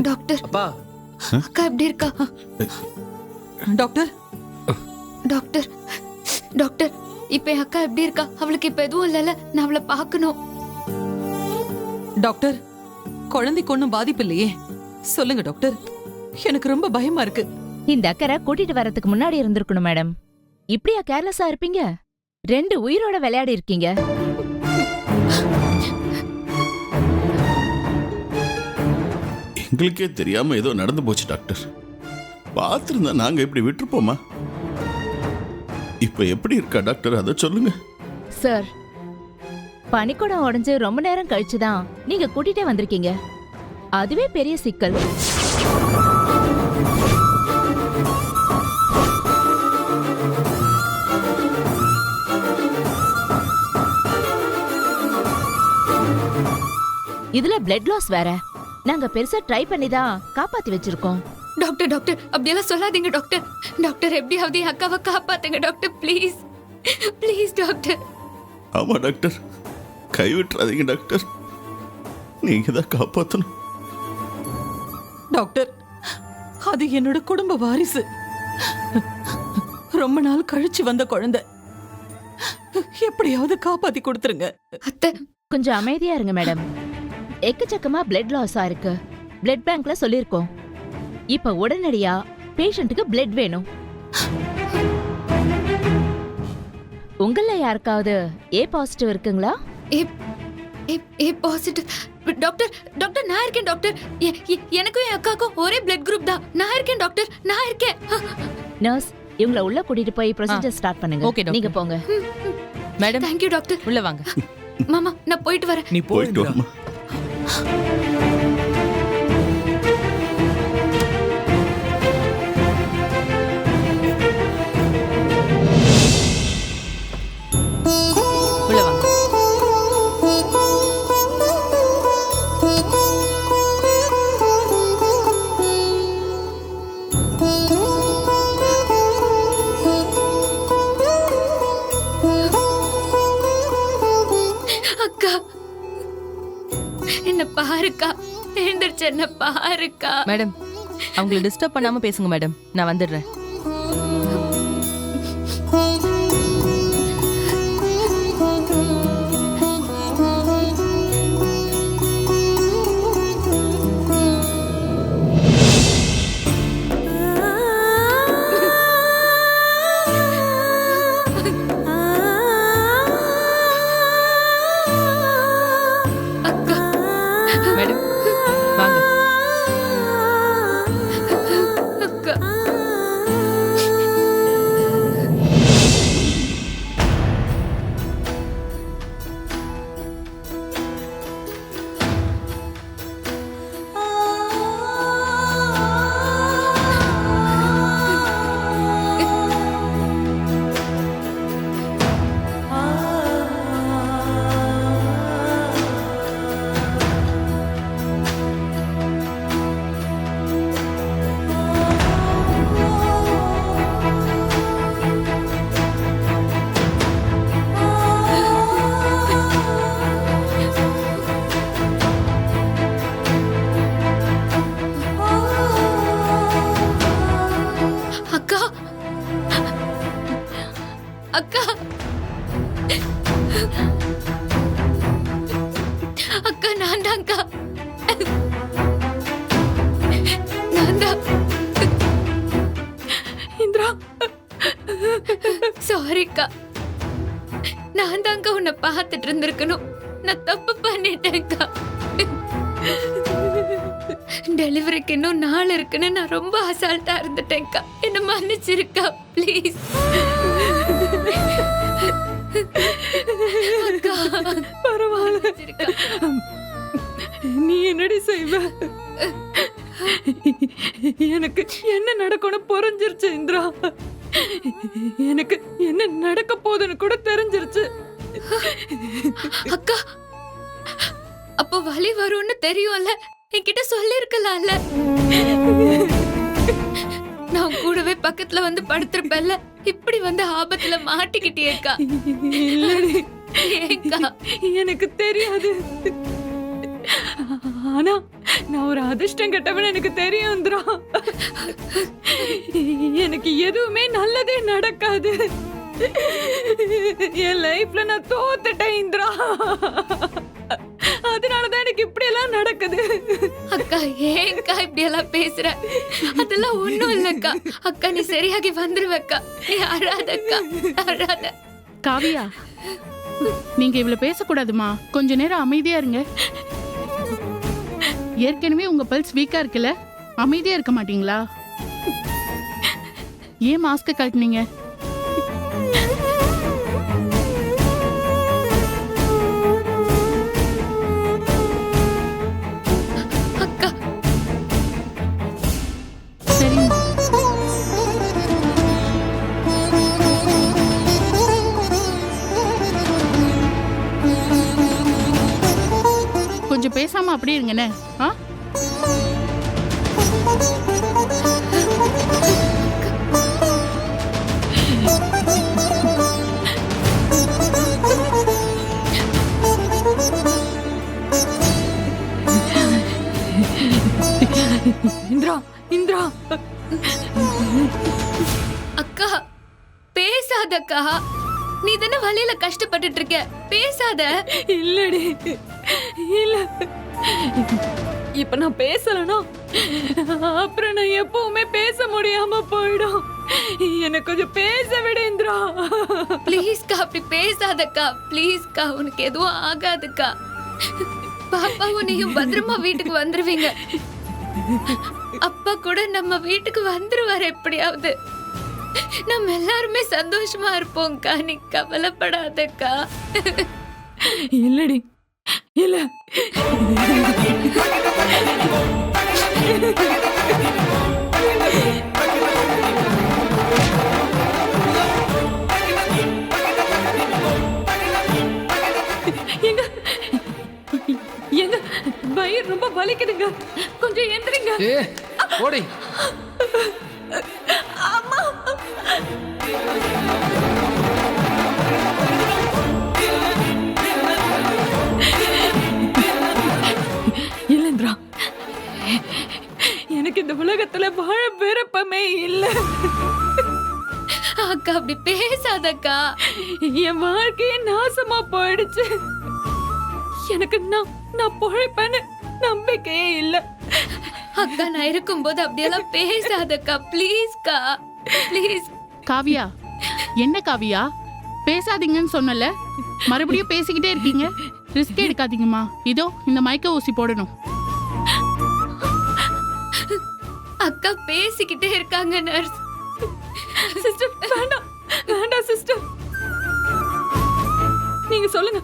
Doctor அப்பா அக்கா எப்படி இருக்கா? டாக்டர் டாக்டர் டாக்டர் இப்ப என் அக்கா எப்படி இருக்கா? அவளுக்கு இப்ப எதுவும் இல்லல, நான் அவளை பார்க்கணும். டாக்டர் குழந்தைக்கு ஒன்னும் பாதிப்பு இல்லையே? சொல்லுங்க டாக்டர், எனக்கு ரொம்ப பயமா இருக்கு. இந்த அக்கறை கூட்டிட்டு வரதுக்கு முன்னாடி இருந்திருக்கணும் மேடம். இப்படியா கேர்லெஸ்ஸா இருப்பீங்க? 2 உயிரோட விளையாடி இருக்கீங்க. எங்களுக்கே தெரியாம ஏதோ நடந்து போச்சு டாக்டர். பார்த்திருந்தா நாங்க இப்படி விட்டுருப்போமா? இப்ப எப்படி இருக்கா டாக்டர், அதை சொல்லுங்க. சார், பனிக்கூடம் உடைஞ்சு ரொம்ப நேரம் கழிச்சுதான் நீங்க கூட்டிட்டே வந்திருக்கீங்க. அதுவே பெரிய சிக்கல். இதுல பிளட் லாஸ் வேற. நாங்க பெருசா ட்ரை பண்ணி தான் காப்பாத்தி வச்சிருக்கோம். டாக்டர் டாக்டர் அப்படியெல்லாம் சொல்லாதீங்க டாக்டர். டாக்டர் எப்படியாவது என் அக்காவை காப்பாத்துங்க டாக்டர், ப்ளீஸ் ப்ளீஸ் டாக்டர். ஆமா டாக்டர், கைவிட்டுறாதீங்க டாக்டர், நீங்க தான் காப்பாத்தணும். டாக்டர், அது என்னோட குடும்ப வாரிசு. ரொம்ப நாள் கழிச்சு வந்த குழந்தை. எப்படியாவது காப்பாத்தி கொடுத்துருங்க. அத்தை கொஞ்சம் அமைதியா இருங்க மேடம். எக்கச்சக்கமா பிளட் லாஸ் ஆயிருக்கு. பிளட் பேங்க்ல சொல்லிருக்கோம். இப்ப உடனடியா பேஷண்ட்டுக்கு பிளட் வேணும். உங்கள யாருக்காவது ஏ பாசிட்டிவ் இருக்குங்களா? A positive. டாக்டர் டாக்டர் நான் இருக்கேன் டாக்டர். எனக்கும் என் அக்காக்கும் ஒரே பிளட் குரூப் தான். நான் இருக்கேன் டாக்டர், நான் இருக்கேன். நர்ஸ், இவங்கள உள்ள கூட்டிட்டு போய் ப்ரொசீஜர் ஸ்டார்ட் பண்ணுங்க. Okay doctor. நீங்க போங்க. Madam, thank you doctor. உள்ள வாங்க. மாமா நான் போயிட்டு வரேன். நீ போயிட்டு போயிட்டு வாமா. உள்ள வாங்க. அக்கா என்ன பாருக்கா, எழுந்திருச்சு என்ன பாருக்கா. மேடம், அவங்களை டிஸ்டர்ப் பண்ணாம பேசுங்க மேடம். நான் வந்துடுறேன். மேடம், வாங்க. அக்கா அக்கா அக்கா அக்கா நான் தான் அக்கா, நான் தான். இந்திரா, சாரிக்கா, நான் தாங்க உன்னை பார்த்துட்டு இருந்திருக்கணும். நான் தப்பு பண்ணிட்டேன்க்கா. டெலிவரிக்கு இன்னும் நாள் இருக்குன்னு நான் ரொம்ப அசால்ட்டா இருந்துட்டேன்க்கா. என்ன மன்னிச்சிருக்கா ப்ளீஸ். அக்கா பரவாயில்ல. நீ என்னடி செய்வ? எனக்கு என்ன நடக்கும்னு புரிஞ்சிருச்சு இந்திரா. எனக்கு என்ன நடக்க போகுதுன்னு கூட தெரிஞ்சிருச்சு. அக்கா, அப்போ வலி வரும்னு தெரியும்ல, என்கிட்ட சொல்லிருக்கலாம்ல. நான் கூடவே பக்கத்துல வந்து படுத்திருப்பேன்ல. இப்படி வந்து ஆபத்துல மாட்டிக்கிட்டியேக்கா. இல்லடி, ஏக்கா? எனக்கு தெரியாது. ஆனா நான் ஒரு அதிர்ஷ்டம் கெட்டவன் எனக்கு தெரியும் இந்திரா. எனக்கு எதுவுமே நல்லதே நடக்காது. என் லைஃப்ல நான் தோத்துட்டேன் இந்திரா. அதனாலதான் எனக்கு இப்படி எல்லாம் நடக்குது. அக்கா ஏன்க்கா இப்படி எல்லாம் பேசுற? அதெல்லாம் ஒண்ணும் இல்லக்கா. அக்கா நீ சரியாகி வந்துருவக்கா. நீ அழாதக்கா, அழாத. காவியா, நீங்க இவ்வளவு பேசக்கூடாதுமா. கொஞ்ச நேரம் அமைதியா இருங்க. ஏற்கனவே உங்க பல்ஸ் வீக்கா இருக்குல்ல, அமைதியா இருக்க மாட்டீங்களா? ஏன் மாஸ்க் கழட்டினீங்க? அக்கா சரிம்மா. கொஞ்சம் பேசாம அப்படியே இருங்கண்ணே. ஆ, இந்திரா இந்திரா அக்கா பேசாதக்கா. நீ தானே வழியில கஷ்டப்பட்டுட்டு இருக்க, பேசாத. இல்லடி, இல்ல. இப்ப நான் பேசலனா அப்புறம் நான் எப்பவுமே பேச முடியாம போயிடும். எனக்கு கொஞ்சம் பேச விடு இந்திரா. ப்ளீஸ்க்கா அப்படி பேசாதக்கா, ப்ளீஸ்க்கா. உனக்கு எதுவும் ஆகாதுக்கா. பாப்பாவும் நீயும் பத்திரமா வீட்டுக்கு வந்துருவீங்க. அப்பா கூட நம்ம வீட்டுக்கு வந்துருவாரு எப்படியாவது. நம்ம எல்லாருமே சந்தோஷமா இருப்போம்க்கா. நீ கவலைப்படாதக்கா. இல்லடி, இல்ல. எங்க எங்க வயிறு ரொம்ப வலிக்குதுங்க. கொஞ்சம் எந்திரிங்க. ஓடி. இல்லைன்றா, எனக்கு இந்த உலகத்துல வாழ விருப்பமே இல்ல. அக்கா அப்படி பேசாதக்கா. என் வாழ்க்கையே நாசமா போயிடுச்சு. எனக்கு நான் பொழைப்பேன்னு நம்பிக்கையே இல்ல. அக்கா நான் இருக்கும்போது அப்படியெல்லாம் பேசாதக்கா, ப்ளீஸ்க்கா, ப்ளீஸ். காவியா, என்ன காவியா, பேசாதீங்கன்னு சொன்னல, மறுபடியும் பேசிக்கிட்டே இருக்கீங்க. ரிஸ்க் எடுக்காதீங்கம்மா. இதோ இந்த மயக்க ஊசி போடணும். அக்கா பேசிக்கிட்டே இருக்காங்க நர்ஸ். சிஸ்டர் வேண்டாம், வேண்டாம் சிஸ்டர். நீங்க சொல்லுங்க,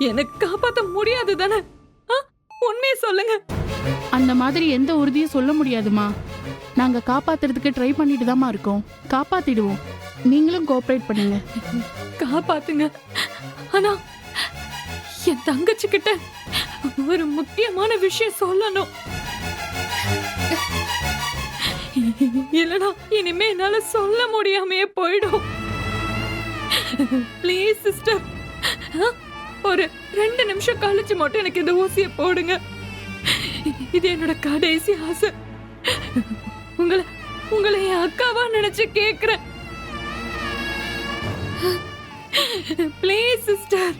என்ன காப்பாத்த முடியாது தானே? உண்மையை சொல்லுங்க. அந்த மாதிரி எந்த உறுதியும் சொல்ல முடியாதுமா. நாங்க காப்பாத்துறதுக்கு ட்ரை பண்ணிட்டு தாமா இருக்கோம். காப்பாத்திடுவோம். நீங்களும் கோஆபரேட் பண்ணுங்க. காப்பாத்துங்க. ஆனா என் தங்கச்சி கிட்ட ஒரு முக்கியமான விஷயம் சொல்லணும். இல்லனா இனிமே என்னால சொல்ல முடியாமையே போயிடும். ப்ளீஸ் சிஸ்டர், ஒரு 2 நிமிஷம் கழிச்சு மட்டும் எனக்கு இந்த ஊசியை போடுங்க. இது என்னோட கடைசி ஆசை. உங்களை என் அக்காவா நினைச்சு கேக்குறேன். Please sister.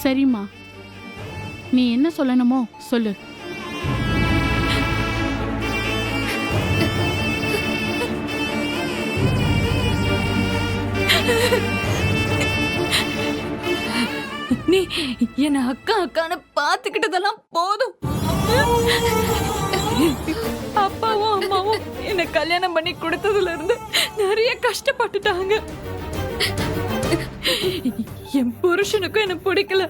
சரிம்மா, நீ என்ன சொல்லணுமோ சொல்லு. நீ என்ன அக்கா அக்கான்னு பாத்துக்கிட்டதெல்லாம் போதும். அப்பாவும் அம்மாவும் என்ன கல்யாணம் பண்ணி கொடுத்ததுல இருந்து நிறைய கஷ்டப்பட்டுட்டாங்க. என் புருஷனுக்கும் என்ன பிடிக்கல.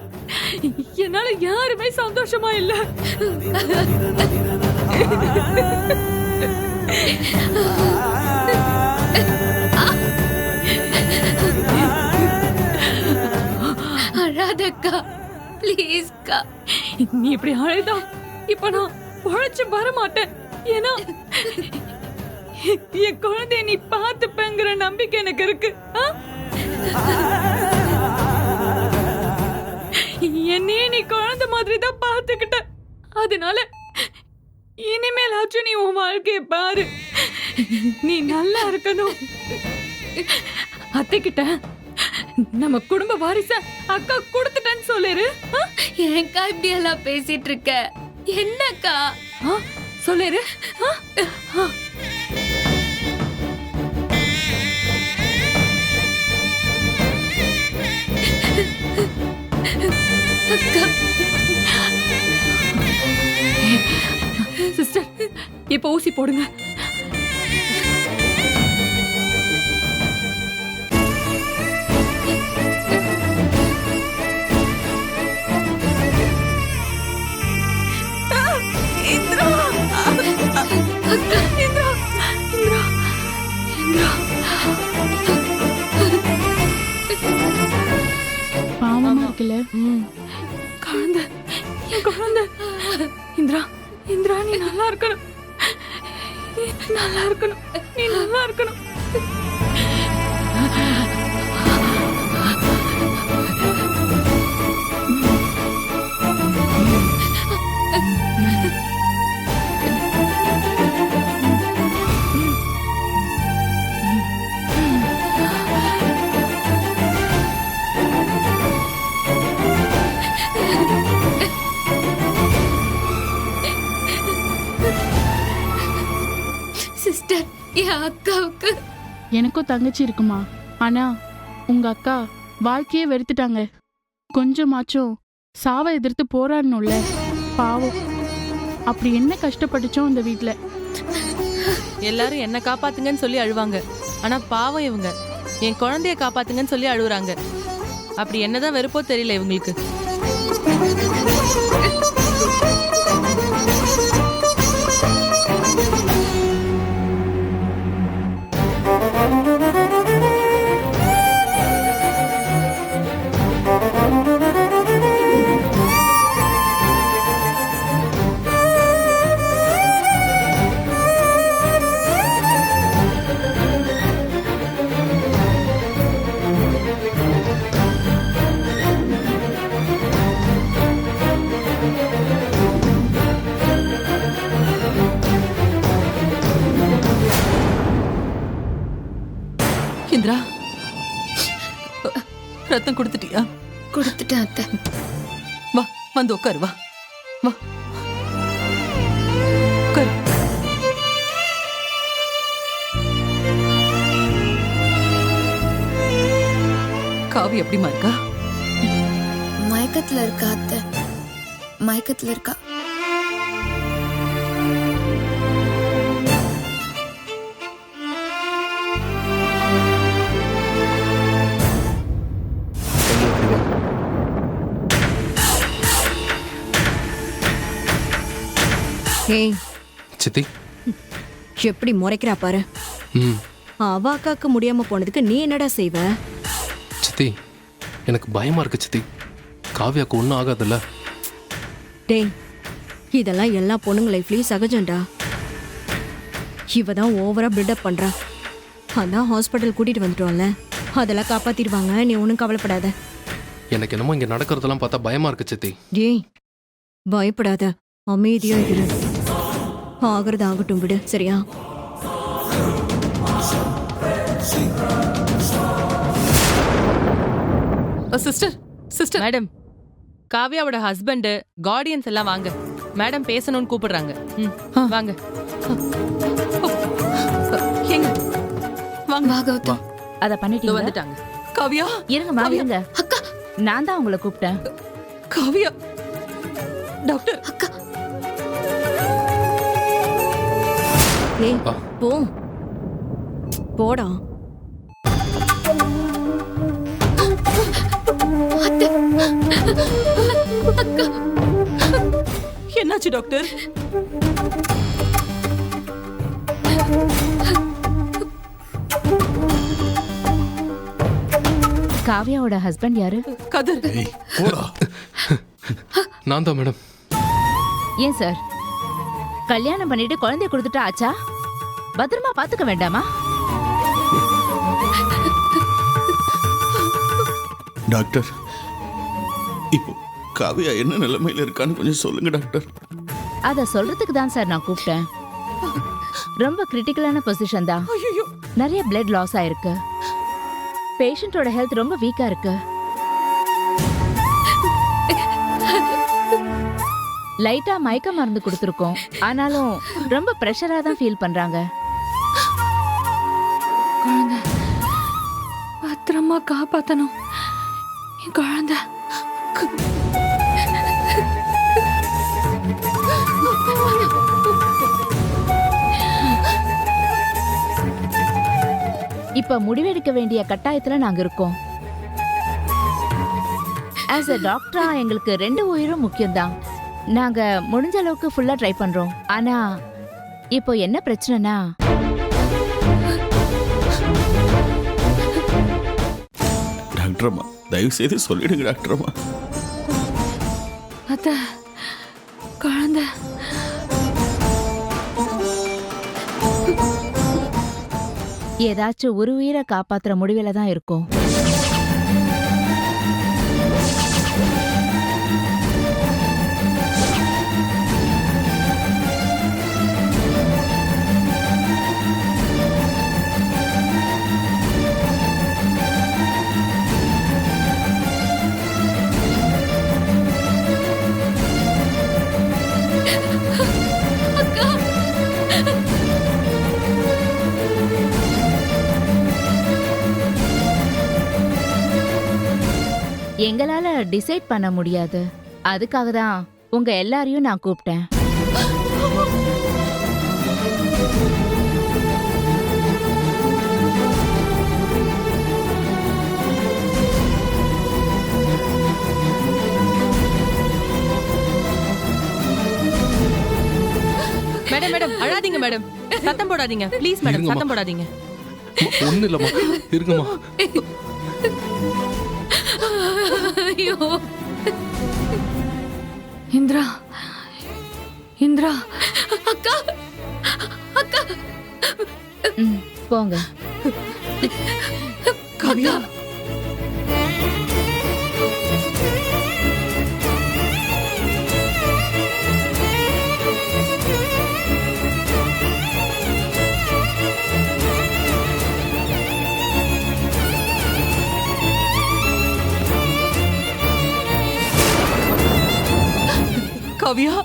என்னால யாருமே சந்தோஷமா இல்ல. அழாதக்கா, ப்ளீஸ்க்கா. நீ இப்படி அழுதா இப்ப நான் உழைச்சு வர மாட்டேன். ஏன்னா என் குழந்தைய நீ பாத்துப்பேங்கிற நம்பிக்கை எனக்கு இருக்கு. நீ நல்லா இருக்கணும். அத்தை கிட்ட நம்ம குடும்ப வாரிச அக்கா கொடுத்துட்டேன்னு சொல்லிரு. ஏன்க்கா இப்படி எல்லாம் பேசிட்டு இருக்க? என்னக்கா? சொல்லிரு. அக்கா, சிஸ்டர் இப்ப ஊசி போடுங்க. பாவமா இருக்குல்ல? குழந்தை, என் குழந்தை. இந்திரா, இந்திரா நீ நல்லா இருக்கணும். நல்லா இருக்கணும். நீ நல்லா இருக்கணும். சிஸ்டர், என் அக்காவுக்கு எனக்கும் தங்கச்சி இருக்குமா. ஆனா உங்க அக்கா வாழ்க்கையே வெறுத்துட்டாங்க. கொஞ்சமாச்சும் சாவை எதிர்த்து போராடணும்ல. பாவம், அப்படி என்ன கஷ்டப்பட்டுச்சோம் இந்த வீட்ல. எல்லாரும் என்ன காப்பாத்துங்கன்னு சொல்லி அழுவாங்க. ஆனா பாவம் இவங்க என் குழந்தைய காப்பாத்துங்கன்னு சொல்லி அழுவுறாங்க. அப்படி என்னதான் வெறுப்போ தெரியல இவங்களுக்கு. இந்திரா, ரத்தம் கொடுத்துட்டியா? கொடுத்துட்டேன் அத்தை. வா, வந்து உட்காரு. வா வா உட்காரு. காவி எப்படிமா இருக்கா? மயக்கத்துல இருக்கா அத்தை, மயக்கத்துல இருக்கா. ஏய் சித்தி. எப்படி முறைக்கிறா பாரு. அவ அக்காக்கு முடியாம போனதுக்கு நீ என்னடா செய்வ? சித்தி, எனக்கு பயமா இருக்கு சித்தி. காவியாக்கு ஒன்றும் ஆகாதுல்ல? டேய், இதெல்லாம் எல்லா பொண்ணுங்க லைஃப்லயும் சகஜம்டா. இவ தான் ஓவரா பில்டப் பண்றா. அதான் ஹாஸ்பிட்டல் கூட்டிட்டு வந்துட்டோம்ல, அதெல்லாம் காப்பாத்திடுவாங்க. நீ ஒன்றும் கவலைப்படாத. எனக்கு என்னமோ இங்க நடக்கிறதெல்லாம் பார்த்தா பயமா இருக்கு சித்தி. டேய், பயப்படாத, அமைதியா இரு. ஆகிறது ஆகட்டும், விடு. சரியா? சிஸ்டர், சிஸ்டர் மேடம், காவியாவோட ஹஸ்பண்ட் கார்டியன்ஸ் எல்லாம் வாங்க. மேடம் பேசணும்னு கூப்பிடுறாங்க. வாங்க. எங்க வாங்க. வா கௌதம். அத பண்ணிட்டீங்க? வந்துட்டாங்க. காவியா, இருங்கம்மா, இருங்க. அக்கா, நான் தான் உங்களை கூப்பிட்டேன். காவியா. டாக்டர், அக்கா. ஏய், போ போடா. என்னாச்சு டாக்டர்? காவியாவோட ஹஸ்பண்ட் யாரு? கதிர். நான் தான் மேடம். ஏன் சார், கல்யாணம் பண்ணிட்டு குழந்தைய கொடுத்துட்டா ஆச்சா? பத்திரமா பாத்துக்க வேண்டாமா? டாக்டர், இப்போ காவியா என்ன நிலைமையில இருக்கான்னு கொஞ்சம் சொல்லுங்க டாக்டர். அத சொல்றதுக்கு தான் சார் நான் கூப்பிட்டேன். ரொம்ப கிரிட்டிக்கலான பொசிஷன் தான். ஐயோ, நிறைய பிளட் லாஸ் ஆயிருக்கு. பேஷண்டோட ஹெல்த் ரொம்ப வீக்கா இருக்கு. லைட்டா மயக்க மருந்து கொடுத்துருக்கோம். ஆனாலும் ரொம்ப பிரஷரா தான் ஃபீல் பண்றாங்க. குழந்தை பத்திரமா காப்பாத்தணும். என் குழந்தை இப்ப முடிவெடுக்க வேண்டிய கட்டாயத்துல நாங்க இருக்கோம். ஆஸ் a டாக்டரா எங்களுக்கு 2 உயிரும் முக்கியம்தான். நாங்க முடிஞ்ச அளவுக்கு ஃபுல்லா ட்ரை பண்றோம். ஆனா இப்போ என்ன பிரச்சனைனா, டாக்டர் அம்மா தயவு செய்து சொல்லிடுங்க டாக்டர் அம்மா. அத்த குழந்தை ஏதாச்சும் ஒரு உயிரை காப்பாத்துற முடிவில தான் இருக்கும். எங்களால டிசைட் பண்ண முடியாது. அதுக்காக தான் உங்க எல்லாரையும் நான் கூப்பிட்டேன். மேடம் மேடம் அழாதீங்க மேடம், சத்தம் போடாதீங்க ப்ளீஸ் மேடம், இருங்கம்மா. சத்தம் போடாதீங்க. ஒண்ணு இல்லம்மா, இருங்கம்மா. ஐயோ இந்திரா, இந்திரா அக்கா அக்கா ம், போங்க. கவியா கவியா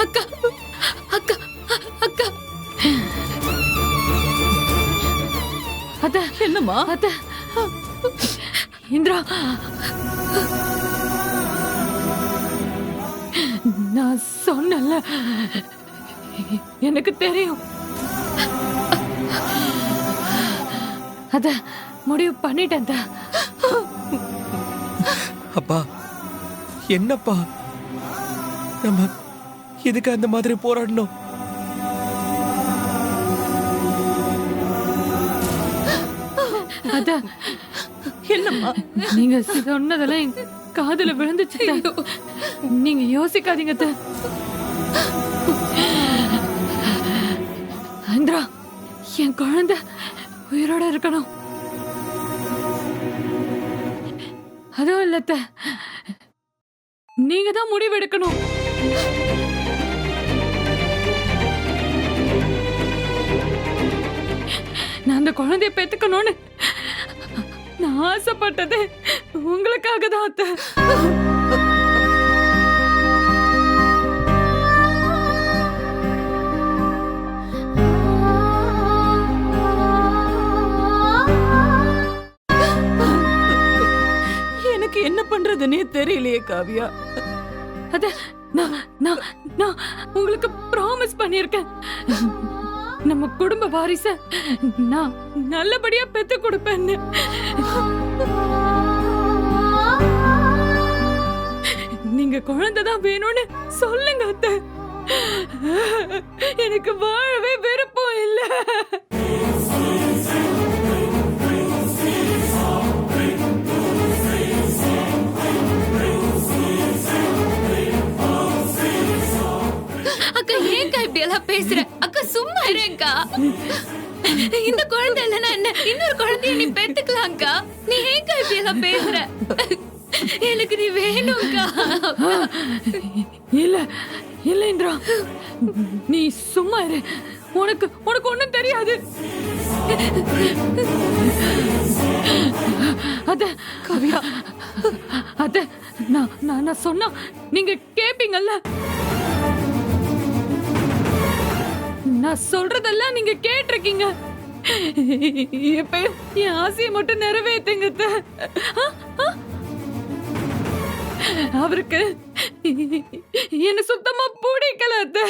அக்கா அக்கா அக்கா அத என்னம்மா அத இந்திரா, நான் சொன்னல எனக்கு தெரியும். அத முடிவு பண்ணிட்டேன். அப்பா என்னப்பா, நம்ம எதுக்கு அந்த மாதிரி போராடணும்? அத என்னம்மா நீங்க சொன்னதெல்லாம் என் காதுல விழுந்துச்சு. நீங்க யோசிக்காதீங்க. இந்திரா, என் குழந்தை உயிரோட இருக்கணும். அதுவும் இல்ல, நீங்க தான் முடிவெடுக்கணும். நான் அந்த குழந்தைய பெத்துக்கணும்னு நான் ஆசைப்பட்டது உங்களுக்காக தான் அத்தை. எனக்கு என்ன பண்றதுன்னே தெரியலையே காவியா. அத நான் நான் நான் உங்களுக்கு ப்ராமிஸ் பண்ணிருக்கேன். நம்ம குடும்ப வாரிச நான் நல்லபடியா பெத்து கொடுப்பேன்னு. நீங்க குழந்தைதான் வேணும்னு சொல்லுங்க அத்தை. எனக்கு வாழவே விருப்பம் இல்ல. அக்கா ஏன்க்கா இப்படி எல்லாம் பேசுற? அக்கா சும்மா இருங்கக்கா. இந்த குழந்தை இல்லைன்னா என்ன, இன்னொரு குழந்தைய நீ பெத்துக்கலாம்க்கா. நீ ஏன்க்கா இப்படி எல்லாம் பேசுற? எனக்கு நீ வேணும்க்கா. இல்ல இல்ல இந்திரா, நீ சும்மா இரு. உனக்கு உனக்கு ஒண்ணும் தெரியாது. அத காவியா, அத நான் சொன்னா நீங்க கேப்பீங்கல்ல. நான் சொல்றதெல்லாம் நீங்க கேட்டிருக்கீங்க. இப்ப என் ஆசையை மட்டும் நிறைவேற்றுங்க அத்தை. அவருக்கு என்ன சுத்தமா பிடிக்கல அத்தை.